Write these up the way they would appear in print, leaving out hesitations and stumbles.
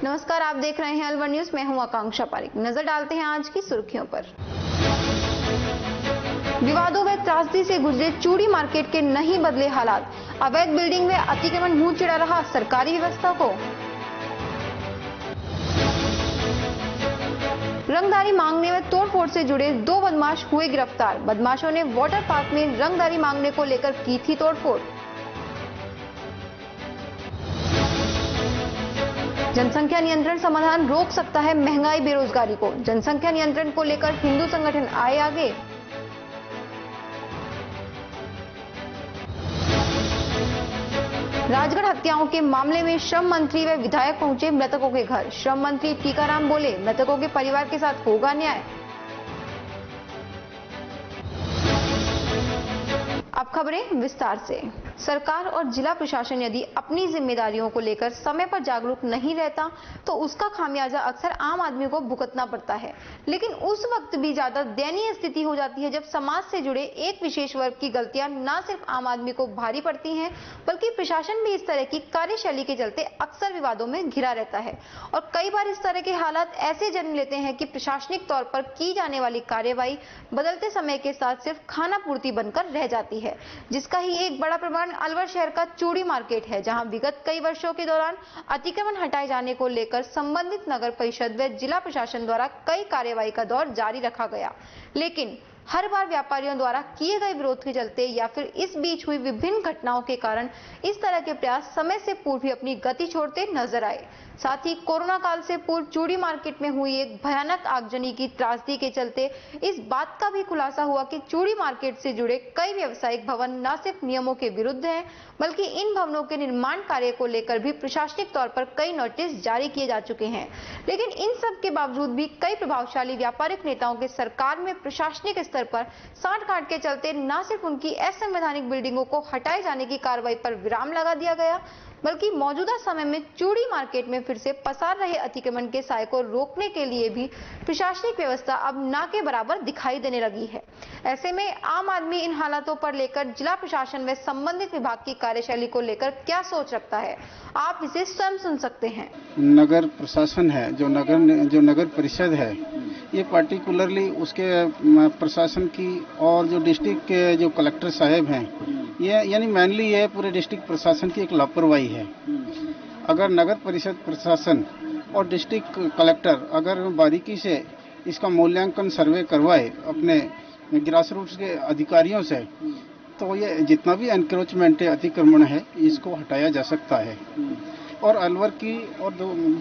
नमस्कार, आप देख रहे हैं अलवर न्यूज। मैं हूं आकांक्षा पारिक। नजर डालते हैं आज की सुर्खियों पर। विवादों व त्रासदी से गुजरे चूड़ी मार्केट के नहीं बदले हालात। अवैध बिल्डिंग में अतिक्रमण मुंह चिढ़ा रहा सरकारी व्यवस्था को। रंगदारी मांगने व तोड़फोड़ से जुड़े 2 बदमाश हुए गिरफ्तार। बदमाशों ने वाटर पार्क में रंगदारी मांगने को लेकर की थी तोड़फोड़। जनसंख्या नियंत्रण समाधान रोक सकता है महंगाई बेरोजगारी को। जनसंख्या नियंत्रण को लेकर हिंदू संगठन आए आगे। राजगढ़ हत्याओं के मामले में श्रम मंत्री व विधायक पहुंचे मृतकों के घर। श्रम मंत्री टीकाराम बोले, मृतकों के परिवार के साथ होगा न्याय। अब खबरें विस्तार से। सरकार और जिला प्रशासन यदि अपनी जिम्मेदारियों को लेकर समय पर जागरूक नहीं रहता तो उसका खामियाजा अक्सर आम आदमी को भुगतना पड़ता है। लेकिन उस वक्त भी ज्यादा दयनीय स्थिति हो जाती है जब समाज से जुड़े एक विशेष वर्ग की गलतियां न सिर्फ आम आदमी को भारी पड़ती हैं, बल्कि प्रशासन भी इस तरह की कार्यशैली के चलते अक्सर विवादों में घिरा रहता है। और कई बार इस तरह के हालात ऐसे जन्म लेते हैं कि प्रशासनिक तौर पर की जाने वाली कार्यवाही बदलते समय के साथ सिर्फ खाना पूर्ति बनकर रह जाती है, जिसका ही एक बड़ा प्रमाण अलवर शहर का चूड़ी मार्केट है, जहां विगत कई वर्षों के दौरान अतिक्रमण हटाए जाने को लेकर संबंधित नगर परिषद व जिला प्रशासन द्वारा कई कार्यवाही का दौर जारी रखा गया। लेकिन हर बार व्यापारियों द्वारा किए गए विरोध के चलते या फिर इस बीच हुई विभिन्न घटनाओं के कारण इस तरह के प्रयास समय से पूर्व भी अपनी गति छोड़ते नजर आए। साथ ही कोरोना काल से पूर्व चूड़ी मार्केट में हुई एक भयानक आगजनी की त्रासदी के चलते इस बात का भी खुलासा हुआ कि चूड़ी मार्केट से जुड़े कई व्यवसायिक भवन न सिर्फ नियमों के विरुद्ध हैं, बल्कि इन भवनों के निर्माण कार्य को लेकर भी प्रशासनिक तौर पर कई नोटिस जारी किए जा चुके हैं। लेकिन इन सब के बावजूद भी कई प्रभावशाली व्यापारिक नेताओं के सरकार में प्रशासनिक स्तर पर सांठ-गांठ के चलते न सिर्फ उनकी असंवैधानिक बिल्डिंगों को हटाए जाने की कार्रवाई पर विराम लगा दिया गया, बल्कि मौजूदा समय में चूड़ी मार्केट में फिर से पसार रहे अतिक्रमण के साए को रोकने के लिए भी प्रशासनिक व्यवस्था अब ना के बराबर दिखाई देने लगी है। ऐसे में आम आदमी इन हालातों पर लेकर जिला प्रशासन व संबंधित विभाग की कार्यशैली को लेकर क्या सोच रखता है, आप इसे स्वयं सुन सकते हैं। नगर प्रशासन है, जो नगर परिषद है, ये पार्टिकुलरली उसके प्रशासन की और जो डिस्ट्रिक्ट के जो कलेक्टर साहब हैं, ये यानी मेनली ये पूरे डिस्ट्रिक्ट प्रशासन की एक लापरवाही है। अगर नगर परिषद प्रशासन और डिस्ट्रिक्ट कलेक्टर अगर बारीकी से इसका मूल्यांकन सर्वे करवाए अपने ग्रास रूट्स के अधिकारियों से, तो ये जितना भी एनक्रोचमेंट है, अतिक्रमण है, इसको हटाया जा सकता है। और अलवर की और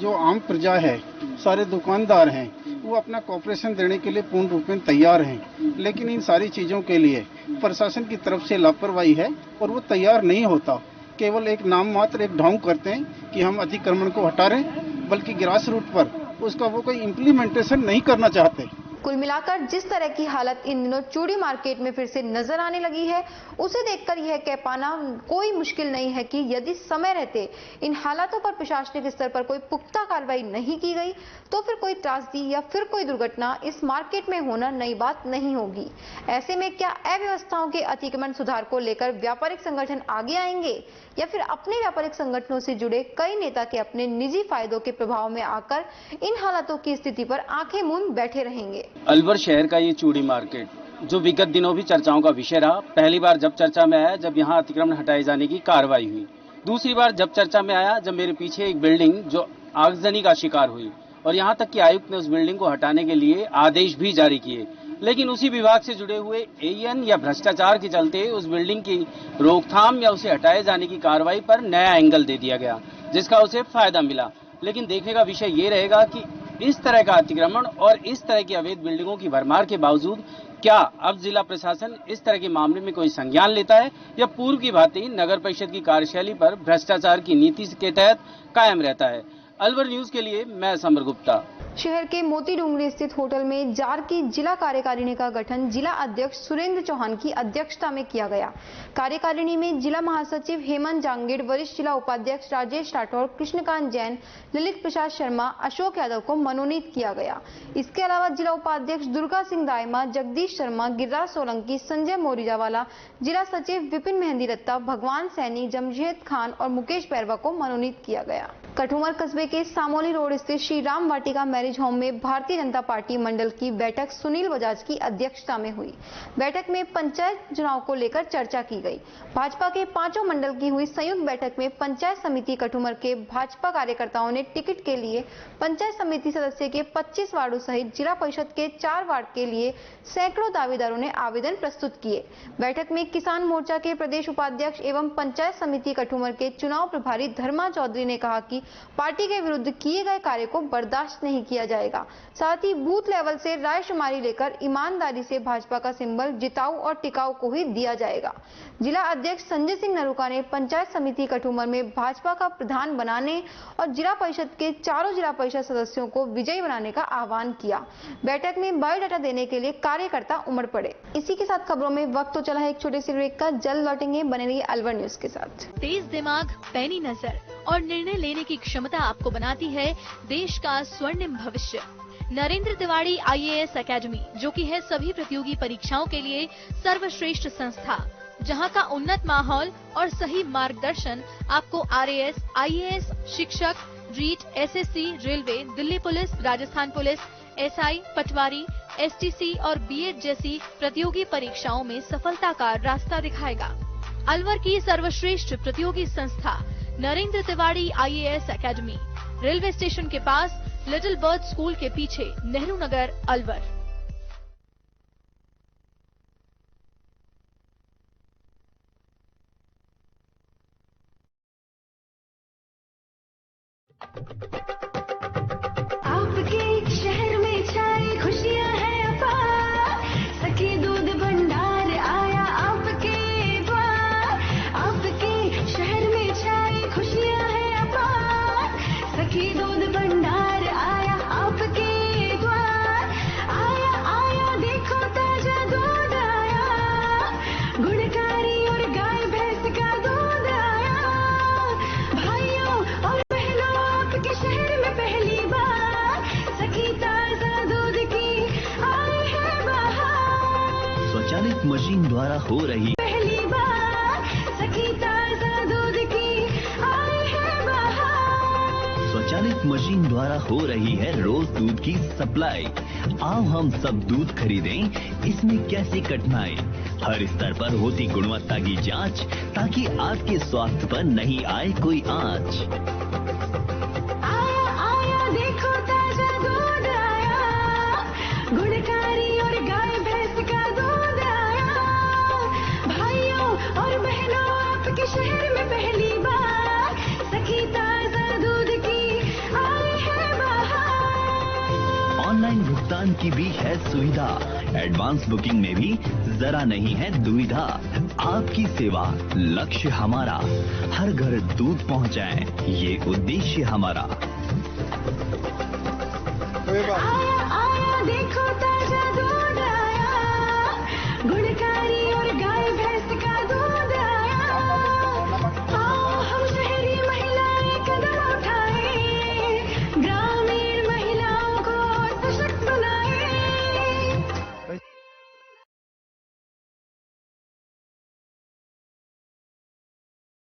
जो आम प्रजा है, सारे दुकानदार हैं, वो अपना कॉपरेशन देने के लिए पूर्ण रूप में तैयार हैं। लेकिन इन सारी चीज़ों के लिए प्रशासन की तरफ से लापरवाही है और वो तैयार नहीं होता। केवल एक नाम मात्र एक ढोंग करते हैं कि हम अतिक्रमण को हटा रहे हैं, बल्कि ग्रास रूट पर उसका वो कोई इम्प्लीमेंटेशन नहीं करना चाहते। कुल मिलाकर जिस तरह की हालत इन दिनों चूड़ी मार्केट में फिर से नजर आने लगी है, उसे देखकर यह कह पाना कोई मुश्किल नहीं है कि यदि समय रहते इन हालातों पर प्रशासनिक स्तर पर कोई पुख्ता कार्रवाई नहीं की गई तो फिर कोई त्रासदी या फिर कोई दुर्घटना इस मार्केट में होना नई बात नहीं होगी। ऐसे में क्या अव्यवस्थाओं के अतिक्रमण सुधार को लेकर व्यापारिक संगठन आगे आएंगे या फिर अपने व्यापारिक संगठनों से जुड़े कई नेता के अपने निजी फायदों के प्रभाव में आकर इन हालातों की स्थिति पर आंखें मूंद बैठे रहेंगे। अलवर शहर का ये चूड़ी मार्केट जो विगत दिनों भी चर्चाओं का विषय रहा। पहली बार जब चर्चा में आया जब यहाँ अतिक्रमण हटाए जाने की कार्रवाई हुई। दूसरी बार जब चर्चा में आया जब मेरे पीछे एक बिल्डिंग जो आगजनी का शिकार हुई और यहाँ तक कि आयुक्त ने उस बिल्डिंग को हटाने के लिए आदेश भी जारी किए। लेकिन उसी विभाग से जुड़े हुए एएन या भ्रष्टाचार के चलते उस बिल्डिंग की रोकथाम या उसे हटाए जाने की कार्रवाई पर नया एंगल दे दिया गया, जिसका उसे फायदा मिला। लेकिन देखने का विषय ये रहेगा कि इस तरह का अतिक्रमण और इस तरह की अवैध बिल्डिंगों की भरमार के बावजूद क्या अब जिला प्रशासन इस तरह के मामले में कोई संज्ञान लेता है या पूर्व की भांति नगर परिषद की कार्यशैली पर भ्रष्टाचार की नीति के तहत कायम रहता है। अलवर न्यूज के लिए मैं समर गुप्ता। शहर के मोती डूंगरी स्थित होटल में जार की जिला कार्यकारिणी का गठन जिला अध्यक्ष सुरेंद्र चौहान की अध्यक्षता में किया गया। कार्यकारिणी में जिला महासचिव हेमंत जांगीड़, वरिष्ठ जिला उपाध्यक्ष राजेश राठौर, कृष्णकांत जैन, ललित प्रसाद शर्मा, अशोक यादव को मनोनीत किया गया। इसके अलावा जिला उपाध्यक्ष दुर्गा सिंह दायमा, जगदीश शर्मा, गिरिराज सोलंकी, संजय मोरिजावाला, जिला सचिव विपिन मेहंदी रत्ता, भगवान सैनी, जमशेद खान और मुकेश पैरवा को मनोनीत किया गया। कठुमर कस्बे के सामोली रोड स्थित श्री राम वाटिका मैरिज होम में भारतीय जनता पार्टी मंडल की बैठक सुनील बजाज की अध्यक्षता में हुई। बैठक में पंचायत चुनाव को लेकर चर्चा की गई। भाजपा के 5 मंडल की हुई संयुक्त बैठक में पंचायत समिति कठुमर के भाजपा कार्यकर्ताओं ने टिकट के लिए पंचायत समिति सदस्य के 25 वार्डों सहित जिला परिषद के 4 वार्ड के लिए सैकड़ों दावेदारों ने आवेदन प्रस्तुत किए। बैठक में किसान मोर्चा के प्रदेश उपाध्यक्ष एवं पंचायत समिति कठुमर के चुनाव प्रभारी धर्मा चौधरी ने कहा कि पार्टी के विरुद्ध किए गए कार्य को बर्दाश्त नहीं किया जाएगा। साथ ही बूथ लेवल से रायशुमारी लेकर ईमानदारी से भाजपा का सिंबल जिताऊ और टिकाऊ को ही दिया जाएगा। जिला अध्यक्ष संजय सिंह नरूका ने पंचायत समिति कठुमर में भाजपा का प्रधान बनाने और जिला परिषद के चारों जिला परिषद सदस्यों को विजयी बनाने का आह्वान किया। बैठक में बायोडाटा देने के लिए कार्यकर्ता उमड़ पड़े। इसी के साथ खबरों में वक्त तो चला है एक छोटे से ब्रेक का। जल्द लौटेंगे, बने रहिए अलवर न्यूज के साथ। तेज दिमाग, पैनी नजर और निर्णय लेने की क्षमता आपको बनाती है देश का स्वर्णिम भविष्य। नरेंद्र तिवारी IAS एकेडमी, जो कि है सभी प्रतियोगी परीक्षाओं के लिए सर्वश्रेष्ठ संस्था, जहां का उन्नत माहौल और सही मार्गदर्शन आपको RAS, IAS, शिक्षक, REET, SSC, railway, Delhi police, Rajasthan police, SI, patwari, STC और B.Ed जैसी प्रतियोगी परीक्षाओं में सफलता का रास्ता दिखाएगा। अलवर की सर्वश्रेष्ठ प्रतियोगी संस्था Narendra Tiwari IAS academy, railway station के पास, लिटिल बर्ड स्कूल के पीछे, नेहरू नगर, अलवर। आपके शहर में छाई खुशियां हैं अपार, सखी दूध भंडार आया आपके द्वार। आपके शहर में छाई खुशियां हैं अपार, सखी दूध भंडार आया आपके द्वार। आया आया देखो ताजा दूध आया, गुणकारी और गाय भैंस का दूध आया। भाइयों और बहनों आपके शहर में पहली बार सखी ताजा दूध की आई है बहार। स्वचालित मशीन द्वारा हो रही पहली बार सखी ताजा दूध की आई है बहार। स्वचालित मशीन द्वारा हो रही है रोज दूध की सप्लाई। आओ हम सब दूध खरीदें, इसमें कैसी कठिनाई। हर स्तर पर होती गुणवत्ता की जांच, ताकि आपके स्वास्थ्य पर नहीं आए कोई आंच। आया आया देखो ताजा दूध आया, गुणकारी और गाय भैंस का दूध आया। भाइयों और बहनों आपके शहर में पहली बार सखी ताजा दूध की आई है बहार। ऑनलाइन भुगतान की भी है सुविधा, एडवांस बुकिंग में भी जरा नहीं है दुविधा। आपकी सेवा लक्ष्य हमारा, हर घर दूध पहुंचाएं, ये उद्देश्य हमारा। आया आया देखो ताजा दूध आया, गुणकारी और गाय भैंस का दूध आया। आओ हम शहरी महिलाएं कदम उठाएं, ग्रामीण महिलाओं को सशक्त बनाएं।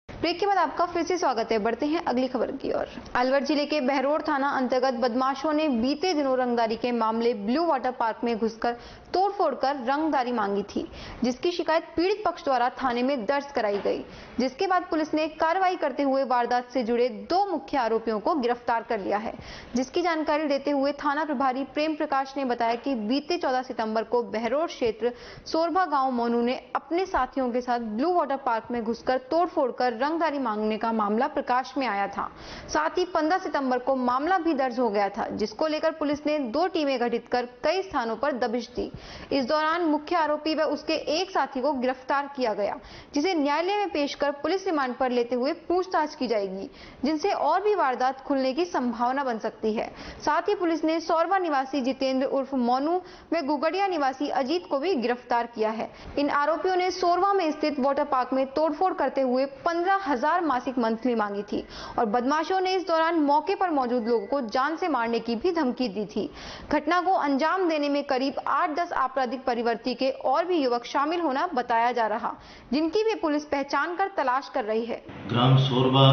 ब्रेक के बाद आपका फिर से स्वागत है। बढ़ते हैं अगली खबर की ओर। अलवर जिले के बहरोड थाना अंतर्गत बदमाशों ने बीते दिनों रंगदारी के मामले ब्लू वाटर पार्क में घुसकर तोड़फोड़ कर रंगदारी मांगी थी, जिसकी शिकायत पीड़ित पक्ष द्वारा थाने में दर्ज कराई गई। जिसके बाद पुलिस ने कार्रवाई करते हुए वारदात से जुड़े 2 मुख्य आरोपियों को गिरफ्तार कर लिया है। जिसकी जानकारी देते हुए थाना प्रभारी प्रेम प्रकाश ने बताया कि बीते 14 सितंबर को बहरोड क्षेत्र सोरभा गांव मोनू ने अपने साथियों के साथ ब्लू वाटर पार्क में घुसकर तोड़फोड़ कर रंगदारी मांगने का मामला प्रकाश में आया था। साथ ही 15 सितंबर को मामला भी दर्ज हो गया था, जिसको लेकर पुलिस ने 2 टीमें गठित कर कई स्थानों पर दबिश दी। इस दौरान मुख्य आरोपी व उसके एक साथी को गिरफ्तार किया गया, जिसे न्यायालय में पेश कर पुलिस रिमांड पर लेते हुए पूछताछ की जाएगी, जिनसे और भी वारदात खुलने की संभावना बन सकती है। साथ ही पुलिस ने सौरवा निवासी जितेंद्र उर्फ मोनू व गुगड़िया निवासी अजीत को भी गिरफ्तार किया है। इन आरोपियों ने सौरवा में स्थित वाटर पार्क में तोड़फोड़ करते हुए 15,000 मासिक मंथली मांगी थी और बदमाशों ने इस दौरान मौके पर मौजूद लोगों को जान से मारने की भी धमकी दी थी। घटना को अंजाम देने में करीब 8-10 आपराधिक प्रवृत्ति के और भी युवक शामिल होना बताया जा रहा, जिनकी भी पुलिस पहचान कर तलाश कर रही है। ग्राम सौरवा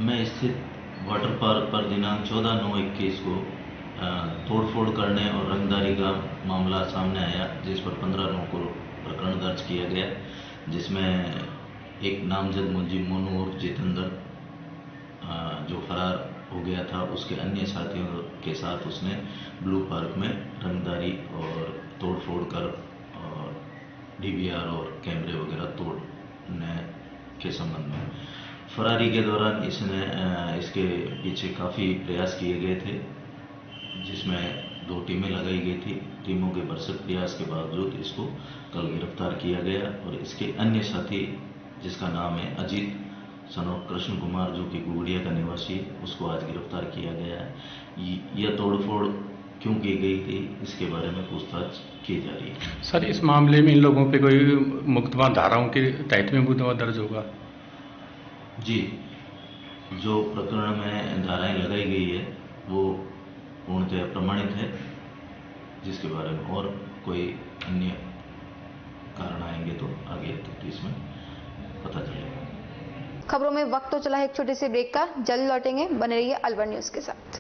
में स्थित वाटर पार्क पर दिनांक 14/9/21 को तोड़फोड़ करने और रंगदारी का मामला सामने आया, जिस पर 15 लोगों को प्रकरण दर्ज किया गया, जिसमें एक नामजद मुलजिम मोनू और जितेंद्र जो फरार हो गया था, उसके अन्य साथियों के साथ उसने ब्लू पार्क में रंगदारी और तोड़फोड़ कर और डीवीआर और कैमरे वगैरह तोड़ने के संबंध में फरारी के दौरान इसके पीछे काफ़ी प्रयास किए गए थे, जिसमें 2 टीमें लगाई गई थी। टीमों के भरसक प्रयास के बावजूद इसको कल गिरफ्तार किया गया और इसके अन्य साथी, जिसका नाम है अजीत सन ऑफ कृष्ण कुमार, जो कि गुगड़िया का निवासी है, उसको आज गिरफ्तार किया गया है। यह तोड़फोड़ क्यों की गई थी, इसके बारे में पूछताछ की जा रही है। सर, इस मामले में इन लोगों पे कोई मुकदमा धाराओं के तहत में मुकदमा दर्ज होगा? जी, जो प्रकरण में धाराएं लगाई गई है वो पूर्णतः प्रमाणित है, जिसके बारे में और कोई अन्य कारण आएंगे तो आगे तफ्तीश में पता चलेगा। खबरों में वक्त तो चला है एक छोटे से ब्रेक का, जल्द लौटेंगे, बने रहिए अलवर न्यूज के साथ।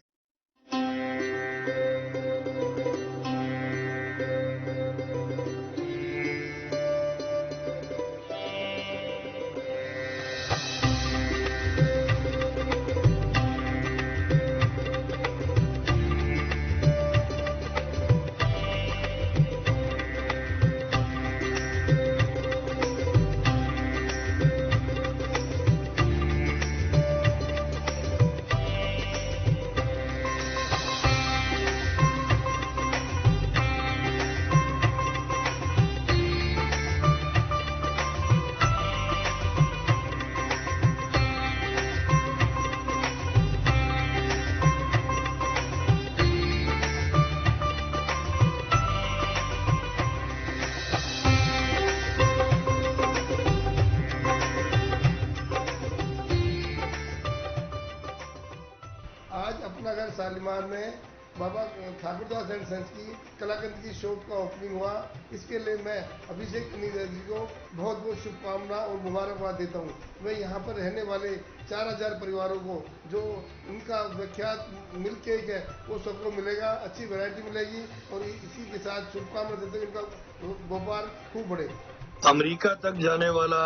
शालीमार में बाबा ठाकुरदास एंड सन्स की कलाकंद की शॉप का ओपनिंग हुआ। इसके लिए मैं अभिषेक जी को बहुत बहुत शुभकामना और मुबारकबाद देता हूँ। मैं यहाँ पर रहने वाले 4000 परिवारों को जो उनका विख्यात मिल्क केक है वो सबको मिलेगा, अच्छी वैरायटी मिलेगी और इसी के साथ शुभकामना देते हुए इनका व्यापार खूब बढ़े। अमेरिका तक जाने वाला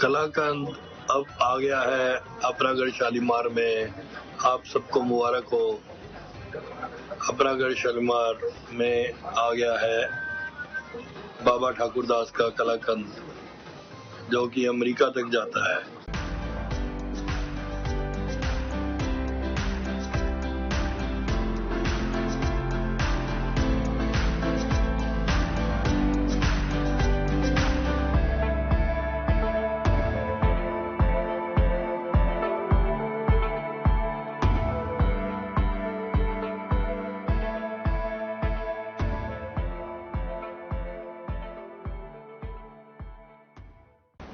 कलाकंद अब आ गया है अपनागढ़ शालीमार में। आप सबको मुबारक हो। अपनागढ़ शालीमार में आ गया है बाबा ठाकुरदास का कलाकंद, जो कि अमेरिका तक जाता है।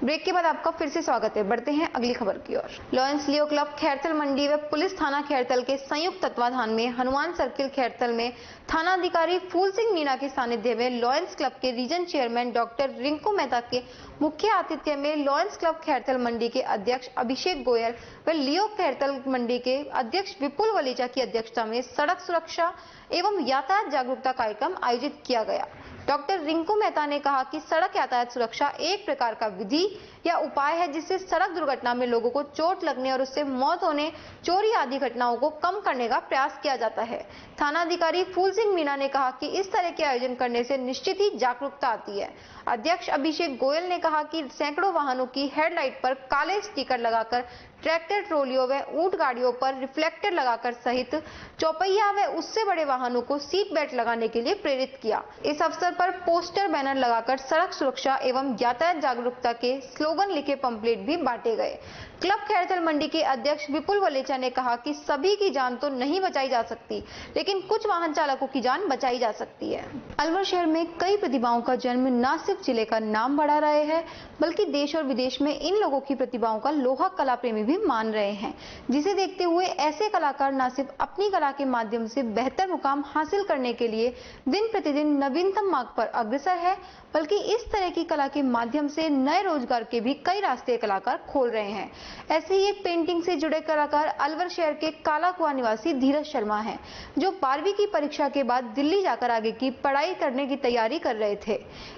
ब्रेक के बाद आपका फिर से स्वागत है। बढ़ते हैं अगली खबर की ओर। लॉयंस लियो क्लब खैरथल मंडी व पुलिस थाना खैरथल के संयुक्त तत्वाधान में हनुमान सर्किल खैरथल में थानाधिकारी फूल सिंह मीणा के सानिध्य में लॉयंस क्लब के region chairman doctor Rinku Mehta के मुख्य आतिथ्य में लॉयंस क्लब खैरथल मंडी के अध्यक्ष अभिषेक गोयल व लियो खैरथल मंडी के अध्यक्ष विपुल वलीचा की अध्यक्षता में सड़क सुरक्षा एवं यातायात जागरूकता कार्यक्रम आयोजित किया गया। डॉक्टर रिंकू मेहता ने कहा कि सड़क यातायात सुरक्षा एक प्रकार का विधि या उपाय है जिससे सड़क दुर्घटना में लोगों को चोट लगने और उससे मौत होने, चोरी आदि घटनाओं को कम करने का प्रयास किया जाता है। थाना अधिकारी फूल सिंह मीणा ने कहा कि इस तरह के आयोजन करने से निश्चित ही जागरूकता आती है। अध्यक्ष अभिषेक गोयल ने कहा कि सैकड़ों वाहनों की हेडलाइट पर काले स्टिकर लगाकर, ट्रैक्टर ट्रोलियों व ऊंट गाड़ियों पर रिफ्लेक्टर लगाकर सहित चौपहिया व उससे बड़े वाहनों को सीट बेल्ट लगाने के लिए प्रेरित किया। इस अवसर पर पोस्टर, बैनर लगाकर सड़क सुरक्षा एवं यातायात जागरूकता के स्लोगन लिखे पंपलेट भी बांटे गए। क्लब खैरथल मंडी के अध्यक्ष विपुल वलेचा ने कहा कि सभी की जान तो नहीं बचाई जा सकती, लेकिन कुछ वाहन चालकों की जान बचाई जा सकती है। अलवर शहर में कई प्रतिभाओं का जन्म न सिर्फ जिले का नाम बढ़ा रहे हैं, बल्कि देश और विदेश में इन लोगों की प्रतिभाओं का लोहा कला प्रेमी भी मान रहे हैं, जिसे देखते हुए ऐसे कलाकार न सिर्फ अपनी कला के माध्यम से बेहतर मुकाम हासिल करने के लिए दिन प्रतिदिन नवीनतम मार्ग पर अग्रसर है, बल्कि इस तरह की कला के माध्यम से नए रोजगार के भी कई रास्ते कलाकार खोल रहे हैं। ऐसे ही एक पेंटिंग से जुड़े कलाकार अलवर शहर के काला कुआं निवासी धीरज शर्मा हैं, जो 12वीं की परीक्षा के बाद दिल्ली जाकर आगे की पढ़ाई करने की तैयारी कर रहे थे।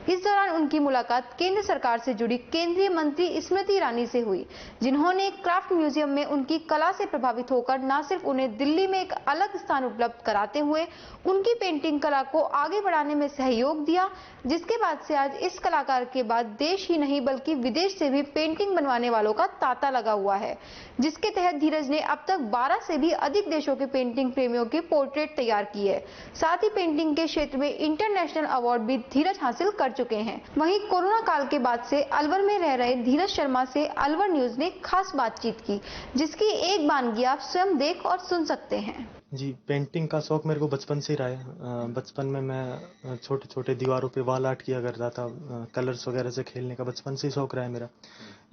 इस दौरान उनकी मुलाकात केंद्र सरकार से जुड़ी केंद्रीय मंत्री स्मृति ईरानी से हुई, जिन्होंने क्राफ्ट म्यूजियम में उनकी कला से प्रभावित होकर न सिर्फ उन्हें दिल्ली में एक अलग स्थान उपलब्ध कराते हुए उनकी पेंटिंग कला को आगे बढ़ाने में सहयोग दिया, जिसके बाद से आज इस कलाकार के बाद देश ही नहीं बल्कि विदेश से भी पेंटिंग बनवाने वालों का तांता लगा हुआ है, जिसके तहत धीरज ने अब तक 12 से भी अधिक देशों के पेंटिंग प्रेमियों की पोर्ट्रेट तैयार की है। साथ ही पेंटिंग के क्षेत्र में इंटरनेशनल अवार्ड भी धीरज हासिल कर चुके हैं। वहीं कोरोना काल के बाद से अलवर में रह रहे धीरज शर्मा से अलवर न्यूज ने खास बातचीत की, जिसकी एक वानगी आप स्वयं देख और सुन सकते हैं। जी, पेंटिंग का शौक मेरे को बचपन से ही रहा है। बचपन में मैं छोटे छोटे दीवारों पे वॉल आर्ट किया करता था, कलर्स वगैरह से खेलने का बचपन से ही शौक रहा है मेरा।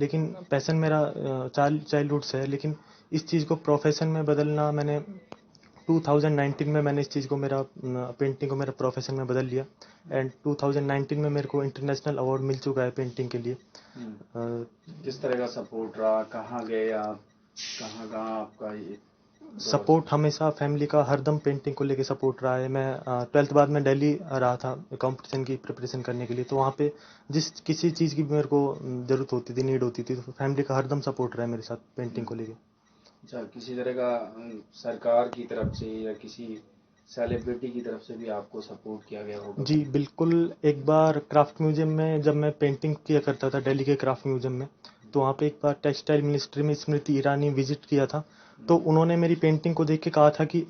लेकिन पैशन मेरा चाइल्डहुड से है, लेकिन इस चीज़ को प्रोफेशन में बदलना मैंने 2019 में मैंने इस चीज़ को मेरा पेंटिंग को मेरा प्रोफेशन में बदल लिया। एंड 2019 में मेरे को इंटरनेशनल अवार्ड मिल चुका है पेंटिंग के लिए। किस तरह का सपोर्ट रहा, कहाँ गए आप, कहाँ आपका ये सपोर्ट? हमेशा फैमिली का हरदम पेंटिंग को लेके सपोर्ट रहा है। मैं 12th बाद में दिल्ली रहा था कंपटीशन की प्रिपरेशन करने के लिए, तो वहाँ पे जिस किसी चीज़ की मेरे को ज़रूरत होती थी, नीड होती थी, तो फैमिली का हरदम सपोर्ट रहा है मेरे साथ पेंटिंग को लेके। अच्छा, किसी तरह का सरकार की तरफ से या किसी सेलिब्रिटी की तरफ से भी आपको सपोर्ट किया गया होगा? जी बिल्कुल। एक बार क्राफ्ट म्यूजियम में जब मैं पेंटिंग किया करता था दिल्ली के क्राफ्ट म्यूजियम में, तो वहाँ पे एक बार टेक्सटाइल मिनिस्ट्री में स्मृति ईरानी विजिट किया था। तो उन्होंने मेरी पेंटिंग को देख के कहा था कि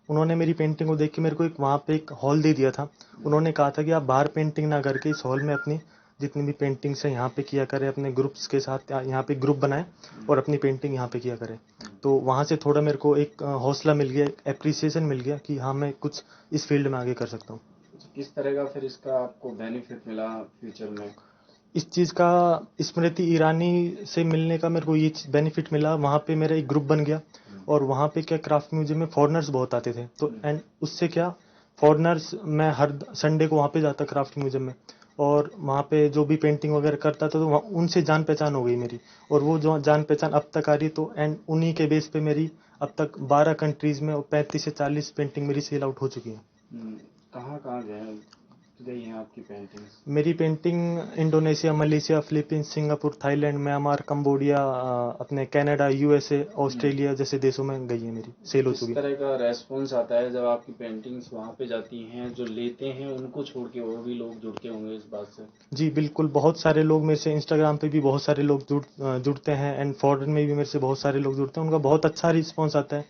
उन्होंने मेरी पेंटिंग को देख के मेरे को एक वहाँ पे एक हॉल दे दिया था। उन्होंने कहा था कि आप बाहर पेंटिंग ना करके इस हॉल में अपनी जितनी भी पेंटिंग्स है यहाँ पे किया करें, अपने ग्रुप्स के साथ यहाँ पे ग्रुप बनाएं और अपनी पेंटिंग यहाँ पे किया करें। तो वहाँ से थोड़ा मेरे को एक हौसला मिल गया, एक एप्रिसिएशन मिल गया कि हाँ मैं कुछ इस फील्ड में आगे कर सकता हूँ। किस तरह का फिर इसका आपको बेनिफिट मिला फ्यूचर में? इस चीज़ का स्मृति ईरानी से मिलने का मेरे को ये बेनिफिट मिला, वहाँ पे मेरा एक ग्रुप बन गया। और वहाँ पे क्या क्राफ्ट म्यूजियम में फॉरेनर्स बहुत आते थे, तो एंड उससे क्या फॉरेनर्स, मैं हर संडे को वहाँ पे जाता क्राफ्ट म्यूजियम में, और वहाँ पे जो भी पेंटिंग वगैरह करता था तो उनसे जान पहचान हो गई मेरी, और वो जो जान पहचान अब तक आ रही है। तो एंड उन्हीं के बेस पे मेरी अब तक 12 कंट्रीज़ में 35 से 40 पेंटिंग मेरी सेल आउट हो चुकी है। कहाँ गई हैं आपकी पेंटिंग? मेरी painting Indonesia, Malaysia, Philippines, Singapore, Thailand, Myanmar, Cambodia, अपने कनाडा, यूएसए, ऑस्ट्रेलिया जैसे देशों में गई है, मेरी सेल हो चुकी है। किस तरह का रेस्पॉन्स आता है जब आपकी पेंटिंग्स वहाँ पे जाती हैं? जो लेते हैं उनको छोड़ के और भी लोग जुड़ते होंगे इस बात से? जी बिल्कुल, बहुत सारे लोग मेरे से इंस्टाग्राम पे भी बहुत सारे लोग जुड़ते हैं, एंड फॉरेन में भी मेरे से बहुत सारे लोग जुड़ते हैं, उनका बहुत अच्छा रिस्पॉन्स आता है।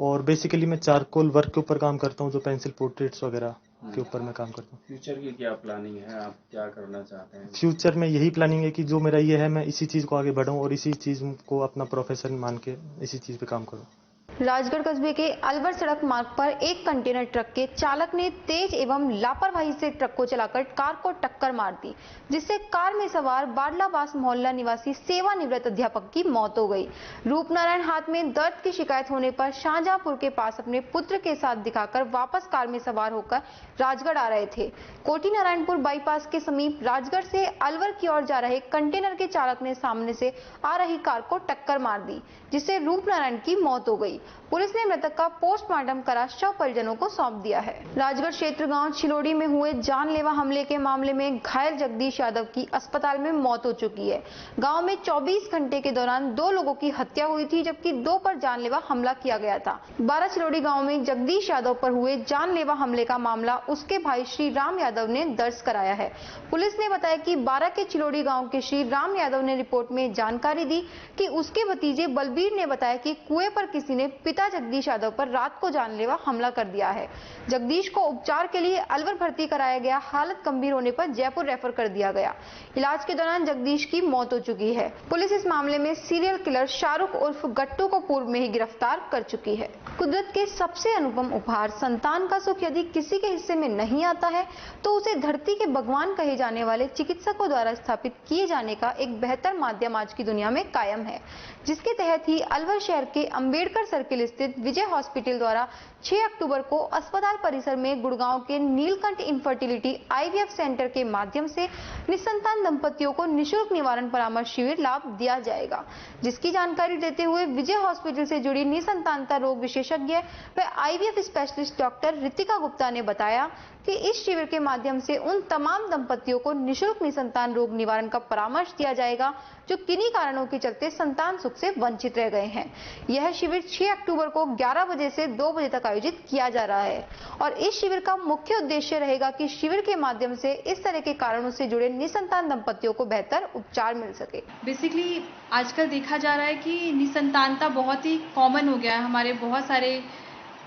और बेसिकली मैं चारकोल वर्क के ऊपर काम करता हूँ, जो पेंसिल पोर्ट्रेट्स वगैरह के ऊपर मैं काम करता हूँ। फ्यूचर की क्या प्लानिंग है, आप क्या करना चाहते हैं? फ्यूचर में यही प्लानिंग है कि जो मेरा ये है, मैं इसी चीज़ को आगे बढ़ाऊँ और इसी चीज़ को अपना प्रोफेशन मान के इसी चीज़ पे काम करूँ। राजगढ़ कस्बे के अलवर सड़क मार्ग पर एक कंटेनर ट्रक के चालक ने तेज एवं लापरवाही से ट्रक को चलाकर कार को टक्कर मार दी, जिससे कार में सवार बाडलाबास मोहल्ला निवासी सेवानिवृत्त अध्यापक की मौत हो गई। रूपनारायण हाथ में दर्द की शिकायत होने पर शाहजहांपुर के पास अपने पुत्र के साथ दिखाकर वापस कार में सवार होकर राजगढ़ आ रहे थे। कोठी नारायणपुर बाईपास के समीप राजगढ़ से अलवर की ओर जा रहे कंटेनर के चालक ने सामने से आ रही कार को टक्कर मार दी, जिससे रूपनारायण की मौत हो गई। पुलिस ने मृतक का पोस्टमार्टम करा शव परिजनों को सौंप दिया है। राजगढ़ क्षेत्र गांव छिलोड़ी में हुए जानलेवा हमले के मामले में घायल जगदीश यादव की अस्पताल में मौत हो चुकी है। गांव में 24 घंटे के दौरान 2 लोगों की हत्या हुई थी, जबकि 2 पर जानलेवा हमला किया गया था। 12 छिलोड़ी गांव में जगदीश यादव पर हुए जानलेवा हमले का मामला उसके भाई श्री राम यादव ने दर्ज कराया है। पुलिस ने बताया कि 12 के छिलोड़ी गांव के श्री राम यादव ने रिपोर्ट में जानकारी दी कि उसके भतीजे बलबीर ने बताया कि कुएं पर किसी ने पिता जगदीश यादव पर रात को जानलेवा हमला कर दिया है। जगदीश को उपचार के लिए अलवर भर्ती कराया गया। हालत गंभीर होने पर जयपुर रेफर कर दिया गया। इलाज के दौरान जगदीश की मौत हो चुकी है। पुलिस इस मामले में सीरियल किलर शाहरुख उर्फ गट्टू को पूर्व में ही गिरफ्तार कर चुकी है। कुदरत के सबसे अनुपम उपहार संतान का सुख यदि किसी के हिस्से में नहीं आता है तो उसे धरती के भगवान कहे जाने वाले चिकित्सकों द्वारा स्थापित किए जाने का एक बेहतर माध्यम आज की दुनिया में कायम है, जिसके तहत ही अलवर शहर के अंबेडकर सर्किल स्थित विजय हॉस्पिटल द्वारा 6 अक्टूबर को अस्पताल परिसर में गुड़गांव के नीलकंठ इनफर्टिलिटी IVF सेंटर के माध्यम से निसंतान दंपतियों को निशुल्क निवारण परामर्श शिविर लाभ दिया जाएगा, जिसकी जानकारी देते हुए विजय हॉस्पिटल से जुड़ी निसंतानता रोग विशेषज्ञ व IVF specialist doctor Ritika Gupta ने बताया कि इस शिविर के माध्यम से उन तमाम दंपतियों को निशुल्क निसंतान रोग निवारण का परामर्श दिया जाएगा जो किन्हीं कारणों के चलते संतान सुख से वंचित रह गए हैं। यह शिविर 6 अक्टूबर को 11 बजे से 2 बजे तक आयोजित किया जा रहा है और इस शिविर का मुख्य उद्देश्य रहेगा कि शिविर के माध्यम से इस तरह के कारणों से जुड़े निसंतान दंपतियों को बेहतर उपचार मिल सके। बेसिकली आजकल देखा जा रहा है कि निसंतानता बहुत ही कॉमन हो गया है। हमारे बहुत सारे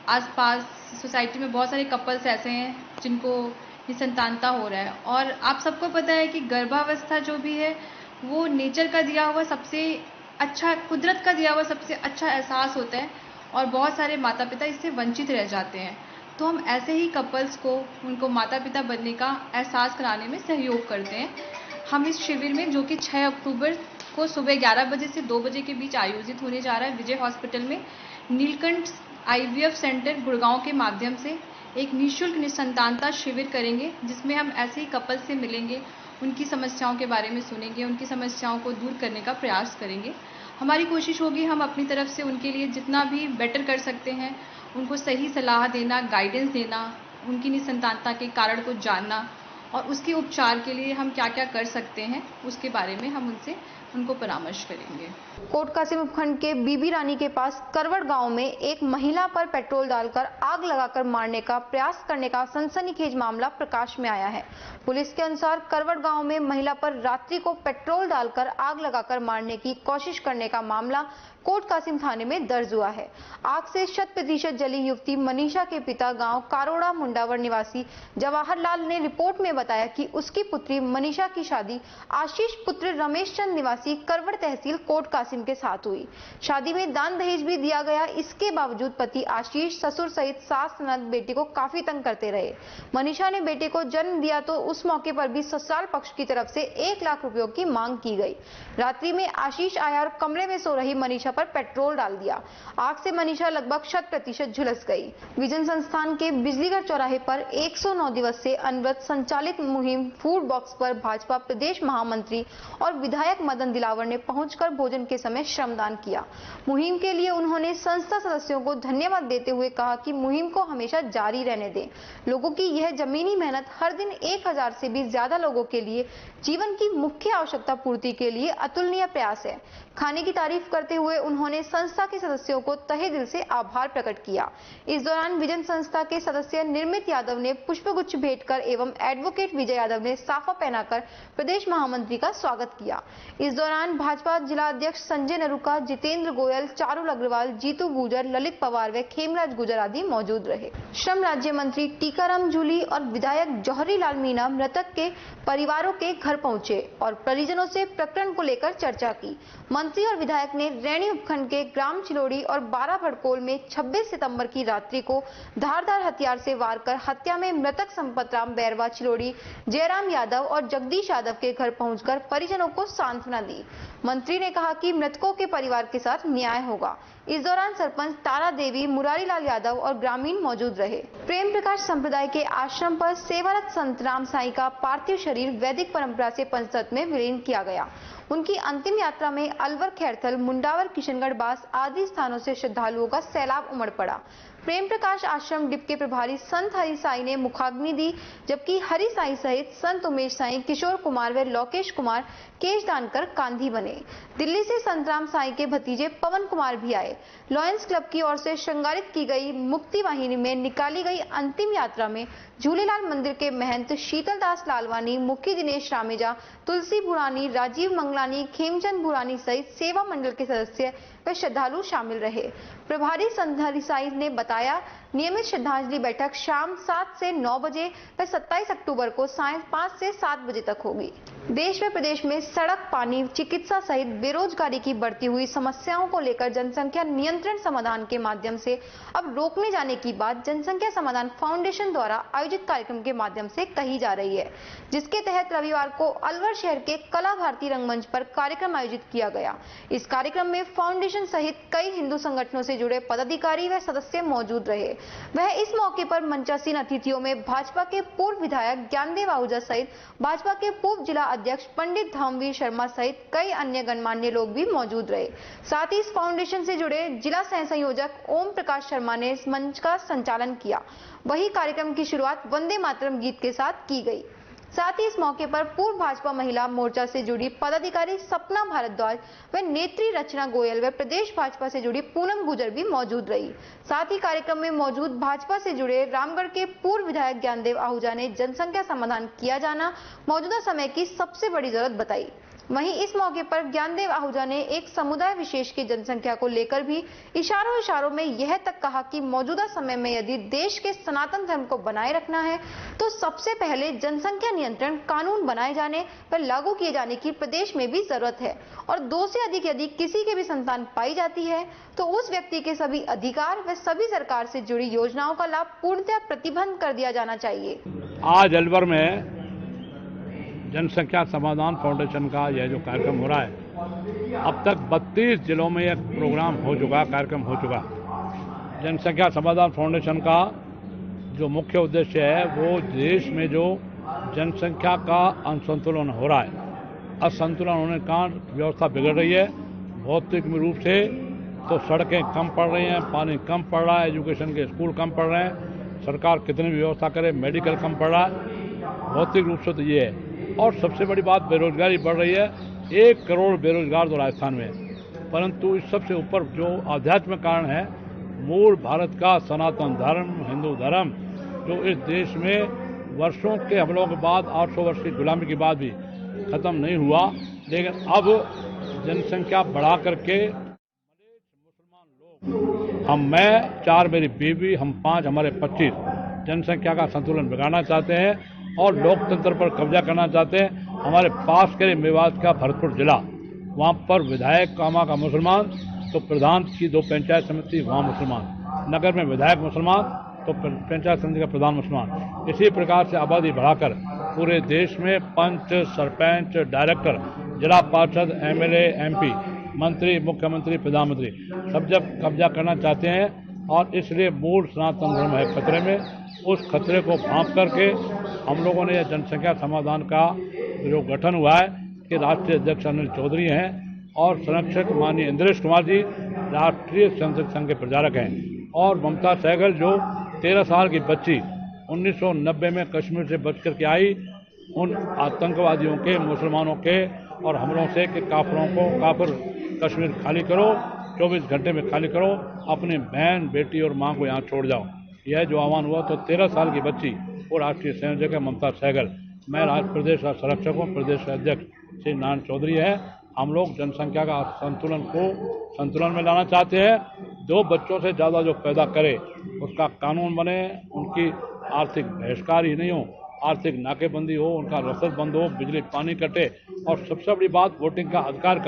आसपास सोसाइटी में बहुत सारे कपल्स ऐसे हैं जिनको निसंतानता हो रहा है और आप सबको पता है कि गर्भावस्था जो भी है वो नेचर का दिया हुआ सबसे अच्छा, कुदरत का दिया हुआ सबसे अच्छा एहसास होता है और बहुत सारे माता पिता इससे वंचित रह जाते हैं। तो हम ऐसे ही कपल्स को उनको माता पिता बनने का एहसास कराने में सहयोग करते हैं। हम इस शिविर में जो कि 6 अक्टूबर को सुबह 11 बजे से 2 बजे के बीच आयोजित होने जा रहा है विजय हॉस्पिटल में नीलकंठ IVF सेंटर गुड़गांव के माध्यम से एक निःशुल्क निसंतानता शिविर करेंगे, जिसमें हम ऐसे ही कपल से मिलेंगे, उनकी समस्याओं के बारे में सुनेंगे, उनकी समस्याओं को दूर करने का प्रयास करेंगे। हमारी कोशिश होगी हम अपनी तरफ से उनके लिए जितना भी बेटर कर सकते हैं उनको सही सलाह देना, गाइडेंस देना, उनकी निसंतानता के कारण को जानना और उसके उपचार के लिए हम क्या क्या कर सकते हैं उसके बारे में हम उनको परामर्श करेंगे। कोट कासिम उपखंड के बीबी रानी के पास करवड़ गांव में एक महिला पर पेट्रोल डालकर आग लगाकर मारने का प्रयास करने का सनसनीखेज मामला प्रकाश में आया है। पुलिस के अनुसार करवड़ गांव में महिला पर रात्रि को पेट्रोल डालकर आग लगाकर मारने की कोशिश करने का मामला कोट कासिम थाने में दर्ज हुआ है। आग से 100% जली युवती मनीषा के पिता गांव कारोड़ा मुंडावर निवासी जवाहरलाल ने रिपोर्ट में बताया कि उसकी पुत्री मनीषा की शादी आशीष पुत्र रमेश चंद निवासी करवड़ तहसील कोट कासिम के साथ हुई। शादी में दान दहेज भी दिया गया। इसके बावजूद पति आशीष ससुर सहित सास ननद बेटी को काफी तंग करते रहे। मनीषा ने बेटे को जन्म दिया तो उस मौके पर भी ससुराल पक्ष की तरफ से 1 लाख रुपयों की मांग की गई। रात्रि में आशीष आया और कमरे में सो रही मनीषा पर पेट्रोल डाल दिया। आग से मनीषा लगभग 100% झुलस गई। विजन संस्थान के बिजलीघर चौराहे पर 109 दिवस से अनवरत संचालित मुहिम फूड बॉक्स पर भाजपा प्रदेश महामंत्री और विधायक मदन दिलावर ने पहुंचकर भोजन के समय श्रमदान किया। मुहिम के लिए उन्होंने संस्था सदस्यों को धन्यवाद देते हुए कहा कि मुहिम को हमेशा जारी रहने दें। लोगों की यह जमीनी मेहनत हर दिन 1000 से भी ज्यादा लोगों के लिए जीवन की मुख्य आवश्यकता पूर्ति के लिए अतुलनीय प्रयास है। खाने की तारीफ करते हुए उन्होंने संस्था के सदस्यों को तहे दिल से आभार प्रकट किया। इस दौरान विजन संस्था के सदस्य निर्मित यादव ने पुष्पगुच्छ भेंट कर एवं एडवोकेट विजय यादव ने साफा पहनाकर प्रदेश महामंत्री का स्वागत किया। इस दौरान भाजपा जिला अध्यक्ष संजय नरुका, जितेंद्र गोयल, चारुल अग्रवाल, जीतू गुजर, ललित पवार व खेमराज गुजर आदि मौजूद रहे। श्रम राज्य मंत्री टीकाराम जूली और विधायक जौहरी लाल मीणा मृतक के परिवारों के घर पहुंचे और परिजनों से प्रकरण को लेकर चर्चा की। मंत्री और विधायक ने रैणी उपखंड के ग्राम चिलोड़ी और 12 भड़कोल में 26 सितंबर की रात्रि को धारदार हथियार से वार कर हत्या में मृतक संपतराम बैरवा चिलोड़ी, जयराम यादव और जगदीश यादव के घर पहुंचकर परिजनों को सांत्वना दी। मंत्री ने कहा कि मृतकों के परिवार के साथ न्याय होगा। इस दौरान सरपंच तारा देवी, मुरारी लाल यादव और ग्रामीण मौजूद रहे। प्रेम प्रकाश संप्रदाय के आश्रम पर सेवारत संत राम साईं का पार्थिव शरीर वैदिक परंपरा से पंचतत्व में विलीन किया गया। उनकी अंतिम यात्रा में अलवर, खैरथल, मुंडावर, किशनगढ़, बास आदि स्थानों से श्रद्धालुओं का सैलाब उमड़ पड़ा। प्रेम प्रकाश आश्रम डिप के प्रभारी संत हरि साई ने मुखाग्नि दी, जबकि हरि साई सहित संत उमेश साई, किशोर कुमार व लोकेश कुमार केश दान कर कांधी बने। दिल्ली से संत राम साई के भतीजे पवन कुमार भी आए। लॉयंस क्लब की ओर से श्रृंगारित की गई मुक्ति वाहिनी में निकाली गई अंतिम यात्रा में झूलेलाल मंदिर के महंत शीतल दास लालवानी, मुखी दिनेश रामेजा, तुलसी भुरानी, राजीव मंगलानी, खेमचंद भुरानी सहित सेवा मंडल के सदस्य व श्रद्धालु शामिल रहे। प्रभारी संत हरि साई ने बताया, नियमित श्रद्धांजलि बैठक शाम 7 से 9 बजे व 27 अक्टूबर को सायं 5 से 7 बजे तक होगी। देश व प्रदेश में सड़क, पानी, चिकित्सा सहित बेरोजगारी की बढ़ती हुई समस्याओं को लेकर जनसंख्या नियंत्रण समाधान के माध्यम से अब रोकने जाने की बात जनसंख्या समाधान फाउंडेशन द्वारा आयोजित कार्यक्रम के माध्यम से कही जा रही है, जिसके तहत रविवार को अलवर शहर के कला भारती रंगमंच पर कार्यक्रम आयोजित किया गया। इस कार्यक्रम में फाउंडेशन सहित कई हिंदू संगठनों से जुड़े पदाधिकारी व सदस्य मौजूद रहे। वह इस मौके पर मंचासीन अतिथियों में भाजपा के पूर्व विधायक ज्ञानदेव आहूजा सहित भाजपा के पूर्व जिला अध्यक्ष पंडित धर्मवीर शर्मा सहित कई अन्य गणमान्य लोग भी मौजूद रहे। साथ ही इस फाउंडेशन से जुड़े जिला सह संयोजक ओम प्रकाश शर्मा ने इस मंच का संचालन किया। वही कार्यक्रम की शुरुआत वंदे मातरम गीत के साथ की गई। साथ ही इस मौके पर पूर्व भाजपा महिला मोर्चा से जुड़ी पदाधिकारी सपना भारद्वाज व नेत्री रचना गोयल व प्रदेश भाजपा से जुड़ी पूनम गुजर भी मौजूद रही। साथ ही कार्यक्रम में मौजूद भाजपा से जुड़े रामगढ़ के पूर्व विधायक ज्ञानदेव आहूजा ने जनसंख्या समाधान किया जाना मौजूदा समय की सबसे बड़ी जरूरत बताई। वहीं इस मौके पर ज्ञानदेव आहूजा ने एक समुदाय विशेष की जनसंख्या को लेकर भी इशारों में यह तक कहा कि मौजूदा समय में यदि देश के सनातन धर्म को बनाए रखना है तो सबसे पहले जनसंख्या नियंत्रण कानून बनाए जाने व लागू किए जाने की प्रदेश में भी जरूरत है और 2 से अधिक यदि किसी के भी संतान पाई जाती है तो उस व्यक्ति के सभी अधिकार व सभी सरकार से जुड़ी योजनाओं का लाभ पूर्णतः प्रतिबंध कर दिया जाना चाहिए। आज अलवर में जनसंख्या समाधान फाउंडेशन का यह जो कार्यक्रम हो रहा है, अब तक 32 जिलों में यह प्रोग्राम हो चुका, कार्यक्रम हो चुका। जनसंख्या समाधान फाउंडेशन का जो मुख्य उद्देश्य है वो देश में जो जनसंख्या का असंतुलन हो रहा है, असंतुलन होने के कारण व्यवस्था बिगड़ रही है। भौतिक रूप से तो सड़कें कम पड़ रही हैं, पानी कम पड़ रहा है, एजुकेशन के स्कूल कम पड़ रहे हैं, सरकार कितनी भी व्यवस्था करे मेडिकल कम पड़ रहा है। भौतिक रूप से तो ये है। और सबसे बड़ी बात बेरोजगारी बढ़ रही है। 1 करोड़ बेरोजगार तो राजस्थान में है। परंतु इस सबसे ऊपर जो आध्यात्मिक कारण है, मूल भारत का सनातन धर्म, हिंदू धर्म, जो इस देश में वर्षों के हमलों के बाद 800 वर्ष की गुलामी के बाद भी खत्म नहीं हुआ, लेकिन अब जनसंख्या बढ़ा करके मैं 4, मेरी बीवी, हम 5, हमारे 25 जनसंख्या का संतुलन बिगाड़ना चाहते हैं और लोकतंत्र पर कब्जा करना चाहते हैं। हमारे पास के मेवात का भरतपुर जिला, वहाँ पर विधायक कामा का मुसलमान, तो प्रधान की 2 पंचायत समिति वहाँ मुसलमान, नगर में विधायक मुसलमान तो पंचायत समिति का प्रधान मुसलमान। इसी प्रकार से आबादी बढ़ाकर पूरे देश में पंच, सरपंच, डायरेक्टर, जिला पार्षद, MLA, MP, मंत्री, मुख्यमंत्री, प्रधानमंत्री सब जब कब्जा करना चाहते हैं और इसलिए मूल सनातन धर्म है खतरे में। उस खतरे को भांप करके हम लोगों ने यह जनसंख्या समाधान का जो गठन हुआ है कि राष्ट्रीय अध्यक्ष अनिल चौधरी हैं और संरक्षक माननीय इंद्रेश कुमार जी राष्ट्रीय संसद संघ के प्रचारक हैं और ममता सहगल जो 13 साल की बच्ची 1990 में कश्मीर से बच कर के आई, उन आतंकवादियों के, मुसलमानों के और हमलों से कि काफिर कश्मीर खाली करो, 24 घंटे में खाली करो, अपनी बहन, बेटी और मां को यहाँ छोड़ जाओ। यह जो आह्वान हुआ तो 13 साल की बच्ची और राष्ट्रीय संयोजक है ममता सहगल। मैं प्रदेश का संरक्षक हूँ, प्रदेश अध्यक्ष श्री नारायण चौधरी है। हम लोग जनसंख्या का संतुलन में लाना चाहते हैं। 2 बच्चों से ज़्यादा जो पैदा करे उसका कानून बने, उनकी आर्थिक बहिष्कार ही नहीं हो, आर्थिक नाकेबंदी हो, उनका रसद बंद हो, बिजली पानी कटे और सबसे बड़ी बात वोटिंग का अधिकार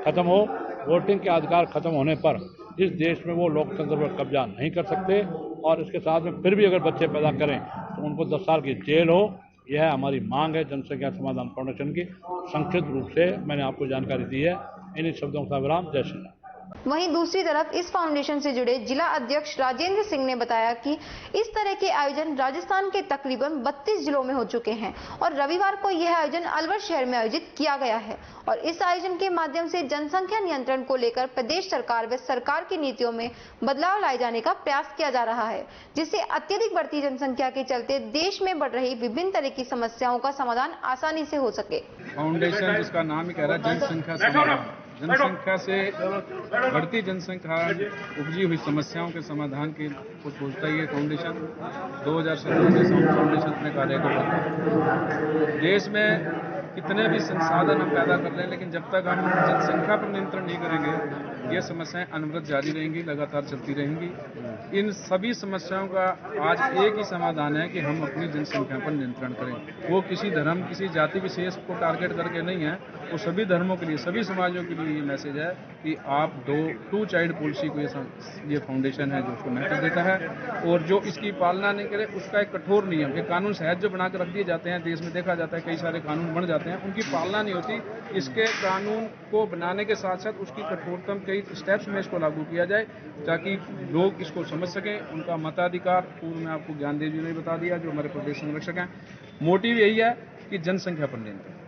खत्म हो। वोटिंग के अधिकार खत्म होने पर इस देश में वो लोकतंत्र पर कब्जा नहीं कर सकते और इसके साथ में फिर भी अगर बच्चे पैदा करें तो उनको 10 साल की जेल हो। यह हमारी मांग है जनसंख्या समाधान फाउंडेशन की। संक्षिप्त रूप से मैंने आपको जानकारी दी है। इन्हीं शब्दों का विराम। जय श्री राम। वहीं दूसरी तरफ इस फाउंडेशन से जुड़े जिला अध्यक्ष राजेंद्र सिंह ने बताया कि इस तरह के आयोजन राजस्थान के तकरीबन 32 जिलों में हो चुके हैं और रविवार को यह आयोजन अलवर शहर में आयोजित किया गया है और इस आयोजन के माध्यम से जनसंख्या नियंत्रण को लेकर प्रदेश सरकार व सरकार की नीतियों में बदलाव लाए जाने का प्रयास किया जा रहा है, जिससे अत्यधिक बढ़ती जनसंख्या के चलते देश में बढ़ रही विभिन्न तरह की समस्याओं का समाधान आसानी से हो सके। फाउंडेशन, जिसका नाम ही कह रहा है जनसंख्या समाधान, जनसंख्या से बढ़ती जनसंख्या उपजी हुई समस्याओं के समाधान की को सोचता ही है फाउंडेशन। 2017 से फाउंडेशन अपने कार्य को करता है। देश में कितने भी संसाधन हम पैदा कर रहे हैं, लेकिन जब तक हम जनसंख्या पर नियंत्रण नहीं करेंगे ये समस्याएं अनवरत जारी रहेंगी, लगातार चलती रहेंगी। इन सभी समस्याओं का आज एक ही समाधान है कि हम अपनी जनसंख्या पर नियंत्रण करें। वो किसी धर्म, किसी जाति विशेष को टारगेट करके नहीं है, वो सभी धर्मों के लिए, सभी समाजों के लिए ये मैसेज है कि आप टू चाइल्ड पॉलिसी को ये फाउंडेशन है जो उसको महत्व देता है और जो इसकी पालना नहीं करे उसका एक कठोर नियम, एक कानून सहज जो बनाकर रख दिए जाते हैं। देश में देखा जाता है कई सारे कानून बन जाते हैं, उनकी पालना नहीं होती। इसके कानून को बनाने के साथ साथ उसकी कठोरतम कई स्टेप्स में इसको लागू किया जाए ताकि लोग इसको समझ सकें। उनका मताधिकार पूर्व में आपको ज्ञानदेव जी ने बता दिया जो हमारे प्रदेश संरक्षक हैं। मोटिव यही है कि जनसंख्या पर नियंत्रण।